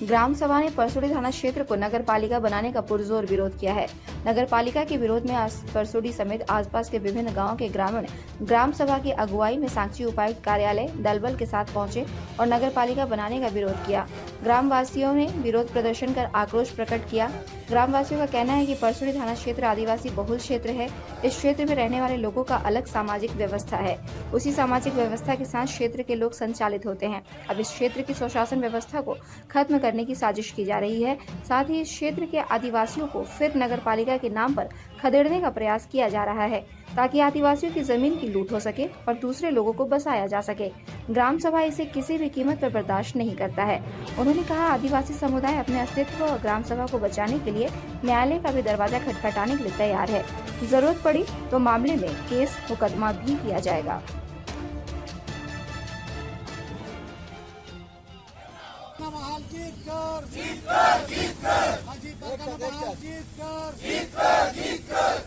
ग्राम सभा ने परसोड़ी थाना क्षेत्र को नगर पालिका बनाने का पुरजोर विरोध किया है। नगर पालिका के विरोध में आज परसोड़ी समेत आसपास के विभिन्न गांवों के ग्रामीण ग्राम सभा की अगुवाई में सांची उपायुक्त कार्यालय दलबल के साथ पहुंचे और नगर पालिका बनाने का विरोध किया। ग्रामवासियों ने विरोध प्रदर्शन कर आक्रोश प्रकट किया। ग्रामवासियों का कहना है कि परसोड़ी थाना क्षेत्र आदिवासी बहुल क्षेत्र है। इस क्षेत्र में रहने वाले लोगों का अलग सामाजिक व्यवस्था है। उसी सामाजिक व्यवस्था के साथ क्षेत्र के लोग संचालित होते हैं। अब इस क्षेत्र की स्वशासन व्यवस्था को खत्म करने की साजिश की जा रही है। साथ ही इस क्षेत्र के आदिवासियों को फिर नगर पालिका के नाम पर खदेड़ने का प्रयास किया जा रहा है ताकि आदिवासियों की जमीन की लूट हो सके और दूसरे लोगों को बसाया जा सके। ग्राम सभा इसे किसी भी कीमत पर बर्दाश्त नहीं करता है। उन्होंने कहा, आदिवासी समुदाय अपने अस्तित्व और ग्राम सभा को बचाने के लिए न्यायालय का भी दरवाजा खटखटाने के लिए तैयार है। जरूरत पड़ी तो मामले में केस मुकदमा भी किया जाएगा।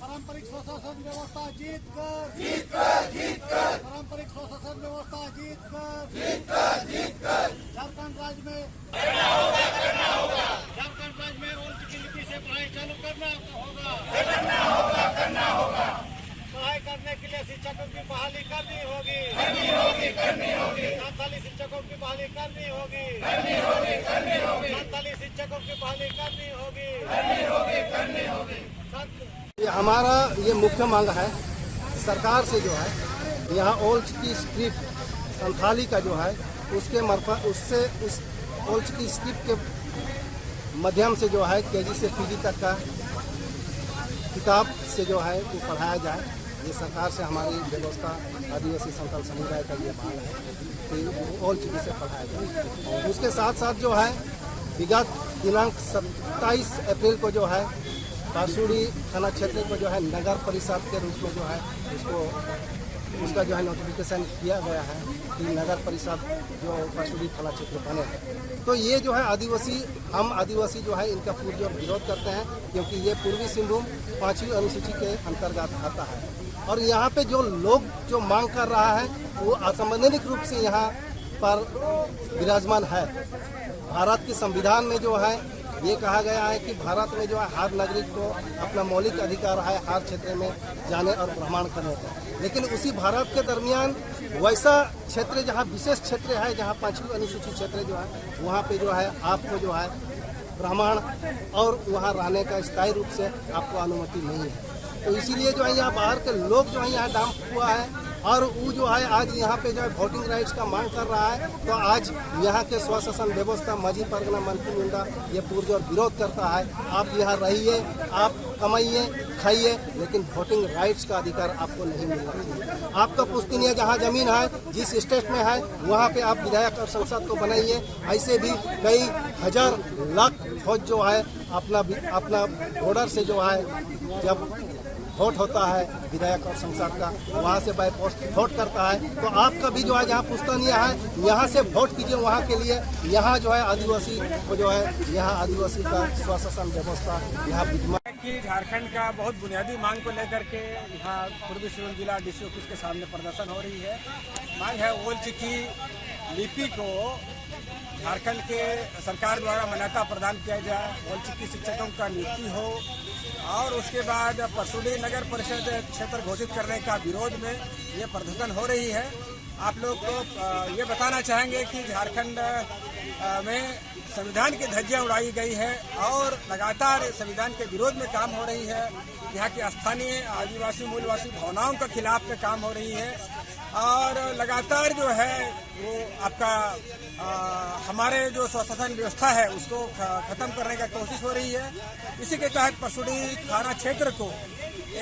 पारंपरिक स्वशासन व्यवस्था जीत कर पारंपरिक स्वशासन व्यवस्था जीत कर झारखंड राज्य में ओल्ड की लिपि से पढ़ाई चालू करना होगा। पढ़ाई करने के लिए शिक्षकों की बहाली करनी होगी। संताली शिक्षकों की बहाली करनी होगी। संताली शिक्षकों की बहाली करनी होगी। हमारा ये मुख्य मांग है सरकार से, जो है यहाँ ओल्ड की स्क्रिप्ट संथाली का जो है उसके मार्फत उससे उस ओल्ड की स्क्रिप्ट के माध्यम से जो है केजी से पीजी तक का किताब से जो है वो पढ़ाया जाए। ये सरकार से हमारी व्यवस्था आदिवासी संथाल समुदाय का ये मांग है कि ओल्ड से पढ़ाया जाए। और उसके साथ साथ जो है विगत दिनांक 27 अप्रैल को जो है परसोड़ी थाना क्षेत्र को जो है नगर परिषद के रूप में जो है उसका जो है नोटिफिकेशन किया गया है कि नगर परिषद जो परसोड़ी थाना क्षेत्र बने। तो ये जो है हम आदिवासी जो है इनका पूरा विरोध करते हैं, क्योंकि ये पूर्वी सिंहभूम 5वीं अनुसूची के अंतर्गत आता है। और यहाँ पे जो लोग जो मांग कर रहा है वो असंवैधानिक रूप से यहाँ पर विराजमान है। भारत के संविधान में जो है ये कहा गया है कि भारत में जो है हर नागरिक को अपना मौलिक अधिकार है हर क्षेत्र में जाने और भ्रमण करने का। लेकिन उसी भारत के दरमियान वैसा क्षेत्र जहाँ विशेष क्षेत्र है, जहाँ 5वीं अनुसूचित क्षेत्र जो है वहाँ पे जो है आपको जो है भ्रमण और वहाँ रहने का स्थायी रूप से आपको अनुमति नहीं है। तो इसीलिए जो है यहाँ बाहर के लोग जो है यहाँ डंप हुआ है और वो जो है आज यहाँ पे जो है वोटिंग राइट्स का मांग कर रहा है। तो आज यहाँ के स्वशासन व्यवस्था माझी परगना मंत्री मुंडा ये पुरजोर विरोध करता है। आप यहाँ रहिए, आप कमाइए, खाइए, लेकिन वोटिंग राइट्स का अधिकार आपको नहीं मिलना चाहिए। आपका पुश्तैनी जहाँ जमीन है, जिस स्टेट में है, वहाँ पे आप विधायक और संसद को बनाइए। ऐसे भी कई हजार लाख फौज जो है अपना बॉर्डर से जो है जब वोट होता है विधायक और संसद का, वहाँ से बाय पोस्ट वोट करता है। तो आपका भी जो है जहाँ पुश्तैनिया है यहाँ से वोट कीजिए वहाँ के लिए। यहाँ जो है आदिवासी को जो है यहाँ आदिवासी का स्वशासन व्यवस्था यहाँ विद्यमान कि झारखंड का बहुत बुनियादी मांग को लेकर के यहाँ पूर्वी सिंहभूम जिला डीसी ऑफिस के सामने प्रदर्शन हो रही है। मांग है ओल्ड की लिपि को झारखंड के सरकार द्वारा मान्यता प्रदान किया जाए, ओल्ड की शिक्षकों का नियुक्ति हो और उसके बाद परसोड़ी नगर परिषद क्षेत्र घोषित करने का विरोध में ये प्रदर्शन हो रही है। आप लोग को ये बताना चाहेंगे कि झारखंड में संविधान की धज्जियां उड़ाई गई है और लगातार संविधान के विरोध में काम हो रही है। यहाँ की स्थानीय आदिवासी मूलवासी भावनाओं के खिलाफ में काम हो रही है और लगातार जो है वो आपका हमारे जो स्वशासन व्यवस्था है उसको खत्म करने का कोशिश हो रही है। इसी के तहत परसोड़ी थाना क्षेत्र को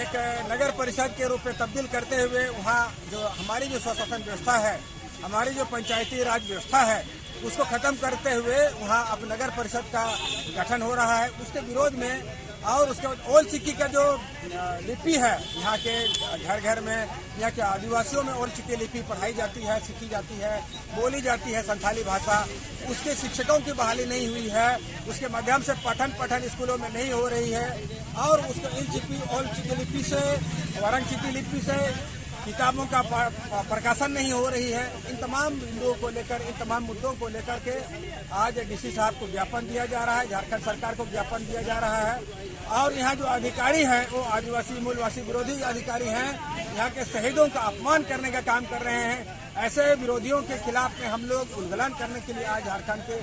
एक नगर परिषद के रूप में तब्दील करते हुए वहाँ जो हमारी जो स्वशासन व्यवस्था है, हमारी जो पंचायती राज व्यवस्था है, उसको खत्म करते हुए वहाँ अब नगर परिषद का गठन हो रहा है। उसके विरोध में और उसके बाद ओल्ड सिक्की का जो लिपि है यहाँ के घर घर में, यहाँ के आदिवासियों में ओल्ड सिक्की लिपि पढ़ाई जाती है, सीखी जाती है, बोली जाती है संथाली भाषा। उसके शिक्षकों की बहाली नहीं हुई है, उसके माध्यम से पठन स्कूलों में नहीं हो रही है और उसको ओल्ड सिक्की लिपि से वरंग सिक्की लिपि से किताबों का प्रकाशन नहीं हो रही है। इन तमाम बिंदुओं को लेकर, इन तमाम मुद्दों को लेकर के आज डीसी साहब को ज्ञापन दिया जा रहा है, झारखंड सरकार को ज्ञापन दिया जा रहा है। और यहाँ जो अधिकारी हैं वो आदिवासी मूलवासी विरोधी अधिकारी हैं, यहाँ के शहीदों का अपमान करने का काम कर रहे हैं। ऐसे विरोधियों के खिलाफ में हम लोग उल्लंघन करने के लिए आज झारखंड के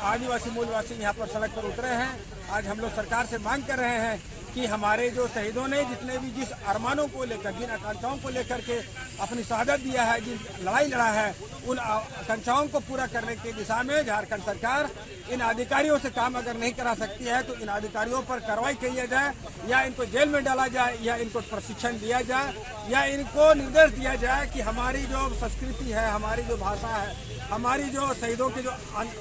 आदिवासी मूलवासी यहाँ पर सड़क पर उतरे हैं। आज हम लोग सरकार से मांग कर रहे हैं कि हमारे जो शहीदों ने जितने भी जिस अरमानों को लेकर, जिन आकांक्षाओं को लेकर के अपनी शहादत दिया है, जिन लड़ाई लड़ा है, उन आकांक्षाओं को पूरा करने की दिशा में झारखंड सरकार इन अधिकारियों से काम अगर नहीं करा सकती है तो इन अधिकारियों पर कार्रवाई की जाए, या इनको जेल में डाला जाए, या इनको प्रशिक्षण दिया जाए, या इनको निर्देश दिया जाए कि हमारी जो संस्कृति है, हमारी जो भाषा है, हमारी जो शहीदों के जो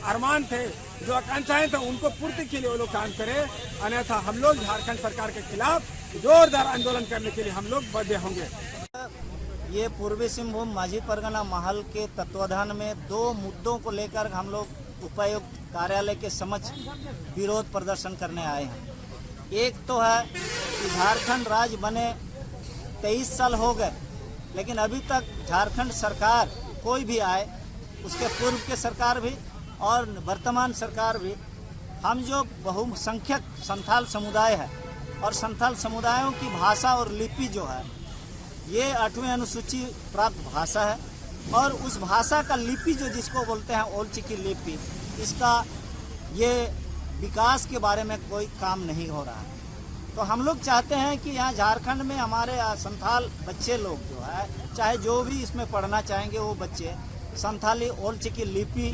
अरमान थे, जो आकांक्षाएं थे, उनको पूर्ति के लिए वो लोग काम करें। अन्यथा हम लोग झारखंड सरकार के खिलाफ जोरदार आंदोलन करने के लिए हम लोग बद्ध होंगे। ये पूर्वी सिंहभूम माझी परगना महल के तत्वाधान में 2 मुद्दों को लेकर हम लोग उपायुक्त कार्यालय के समक्ष विरोध प्रदर्शन करने आए हैं। एक तो है कि झारखंड राज्य बने 23 साल हो गए, लेकिन अभी तक झारखंड सरकार कोई भी आए, उसके पूर्व के सरकार भी और वर्तमान सरकार भी, हम जो बहुसंख्यक संथाल समुदाय है और संथाल समुदायों की भाषा और लिपि जो है ये 8वीं अनुसूची प्राप्त भाषा है, और उस भाषा का लिपि जो जिसको बोलते हैं ओल चिकी लिपि, इसका ये विकास के बारे में कोई काम नहीं हो रहा है। तो हम लोग चाहते हैं कि यहाँ झारखंड में हमारे संथाल बच्चे लोग जो है, चाहे जो भी इसमें पढ़ना चाहेंगे वो बच्चे, संथाली ओल चिकी लिपि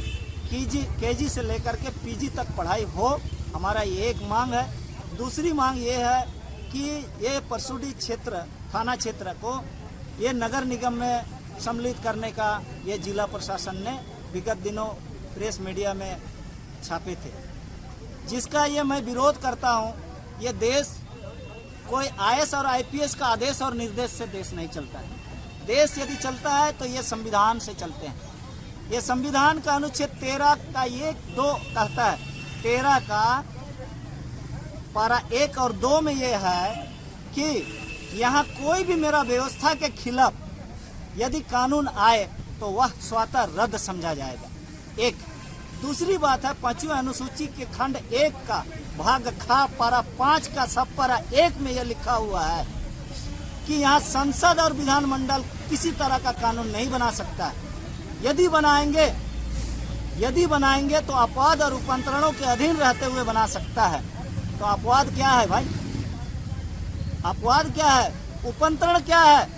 केजी से लेकर के पीजी तक पढ़ाई हो, हमारा ये एक मांग है। दूसरी मांग ये है कि ये परसुडी क्षेत्र, थाना क्षेत्र को ये नगर निगम में सम्मिलित करने का ये जिला प्रशासन ने विगत दिनों प्रेस मीडिया में छापे थे, जिसका ये मैं विरोध करता हूँ। ये देश कोई आईएएस और आईपीएस का आदेश और निर्देश से देश नहीं चलता है। देश यदि चलता है तो ये संविधान से चलते हैं। ये संविधान का अनुच्छेद 13 का 1-2 कहता है, 13 का पारा 1 और 2 में ये है कि यहाँ कोई भी मेरा व्यवस्था के खिलाफ यदि कानून आए तो वह स्वतः रद्द समझा जाएगा। एक दूसरी बात है, 5वीं अनुसूची के खंड 1 का भाग खा पारा 5 का सब पारा 1 में यह लिखा हुआ है कि यहाँ संसद और विधानमंडल किसी तरह का कानून नहीं बना सकता है। यदि बनाएंगे तो अपवाद और रूपांतरणों के अधीन रहते हुए बना सकता है। तो अपवाद क्या है भाई? अपवाद क्या है? उपंतरण क्या है?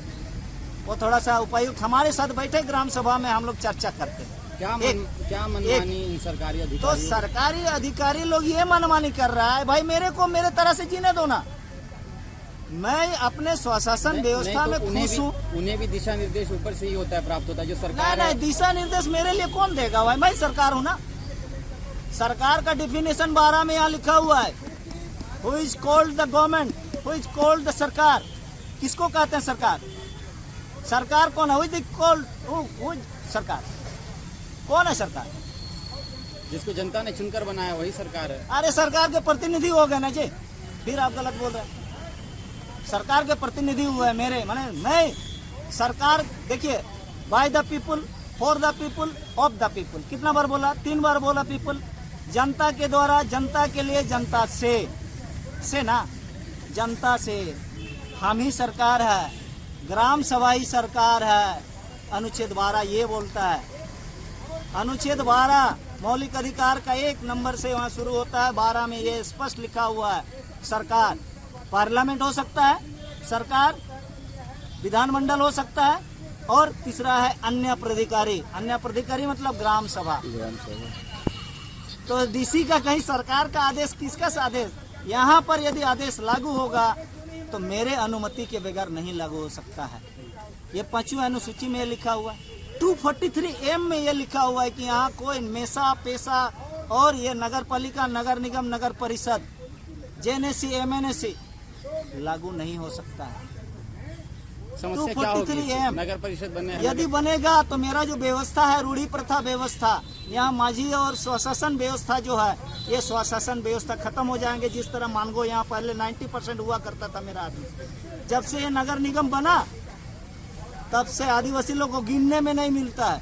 वो थोड़ा सा उपायुक्त हमारे साथ बैठे ग्राम सभा में, हम लोग चर्चा करते हैं। क्या मनमानी इन सरकारी अधिकारी? तो सरकारी अधिकारी लोग ये मनमानी कर रहा है भाई, मेरे को मेरे तरह से जीने दो ना। मैं अपने स्वशासन व्यवस्था में खुश हूँ। उन्हें भी दिशा निर्देश ऊपर से ही होता है, प्राप्त होता है जो सरकार। नहीं, दिशा निर्देश मेरे लिए कौन देगा भाई? मैं सरकार हूँ ना। सरकार का डिफिनेशन 12 में यहाँ लिखा हुआ है, who is called the government, who is called the सरकार। किसको कहते हैं सरकार? सरकार कौन है? सरकार कौन है? सरकार जिसको जनता ने चुनकर बनाया वही सरकार है। अरे सरकार के प्रतिनिधि हो गए ना जी, फिर आप गलत बोल रहे हैं। सरकार के प्रतिनिधि हुए मेरे, माने मैं सरकार। देखिए, by the people, for the people, of the people. कितना बार बोला? 3 बार बोला पीपुल। जनता के द्वारा, जनता के लिए, जनता से ना, जनता से। हम ही सरकार है, ग्राम सभा ही सरकार है। अनुच्छेद 12 ये बोलता है। अनुच्छेद 12 मौलिक अधिकार का 1 नंबर से वहाँ शुरू होता है। 12 में ये स्पष्ट लिखा हुआ है, सरकार पार्लियामेंट हो सकता है, सरकार विधानमंडल हो सकता है, और तीसरा है अन्य प्राधिकारी। अन्य प्राधिकारी मतलब ग्राम सभा। तो डीसी का कहीं सरकार का आदेश, किसका आदेश? यहाँ पर यदि आदेश लागू होगा तो मेरे अनुमति के बगैर नहीं लागू हो सकता है। ये 5वीं अनुसूची में लिखा हुआ है। 243M में ये लिखा हुआ है कि यहाँ कोई मेसा पेशा और ये नगर पालिका, नगर निगम, नगर परिषद, जेएनएसी, एमएनएसी लागू नहीं हो सकता है। समस्या क्या होगी? नगर परिषद बनने यदि बनेगा तो मेरा जो व्यवस्था है, रूढ़ी प्रथा व्यवस्था, यहाँ माझी और स्वशासन व्यवस्था जो है, ये स्वशासन व्यवस्था खत्म हो जाएंगे। जिस तरह मानगो यहाँ पहले 90% हुआ करता था मेरा आदमी, जब से ये नगर निगम बना तब से आदिवासी लोग को गिनने में नहीं मिलता है।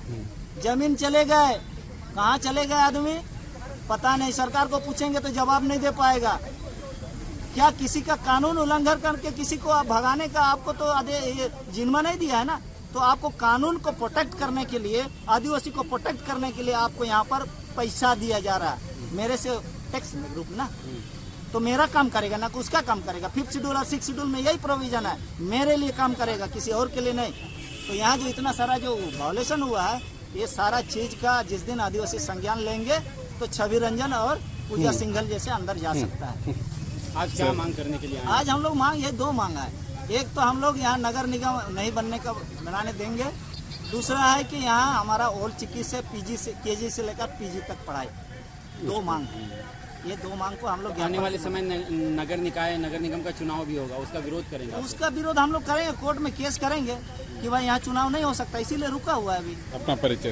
जमीन चले गए, कहाँ चले गए आदमी पता नहीं, सरकार को पूछेंगे तो जवाब नहीं दे पाएगा। क्या किसी का कानून उल्लंघन करके किसी को आप भगाने का आपको तो ये जिम्मा नहीं दिया है ना। तो आपको कानून को प्रोटेक्ट करने के लिए, आदिवासी को प्रोटेक्ट करने के लिए आपको यहाँ पर पैसा दिया जा रहा है मेरे से टैक्स ग्रुप ना, तो मेरा काम करेगा ना उसका काम करेगा। 5th शेड्यूल और 6th शेड्यूल में यही प्रोविजन है, मेरे लिए काम करेगा, किसी और के लिए नहीं। तो यहाँ जो इतना सारा जो वायलेशन हुआ है, ये सारा चीज का जिस दिन आदिवासी संज्ञान लेंगे तो छवि रंजन और पूजा सिंघल जैसे अंदर जा सकता है। आज क्या मांग करने के लिए आए? आज हम लोग मांग ये 2 मांगा है। एक तो हम लोग यहाँ नगर निगम नहीं बनाने देंगे। दूसरा है कि यहाँ हमारा ओल्ड चिकी से पीजी से केजी से लेकर पीजी तक पढ़ाई। 2 मांग है। ये 2 मांग को हम लोग आने वाले समय नगर निकाय नगर निगम का चुनाव भी होगा, उसका विरोध करेंगे? उसका विरोध हम लोग करेंगे, कोर्ट में केस करेंगे कि भाई यहाँ चुनाव नहीं हो सकता, इसीलिए रुका हुआ है अभी। अपना परिचय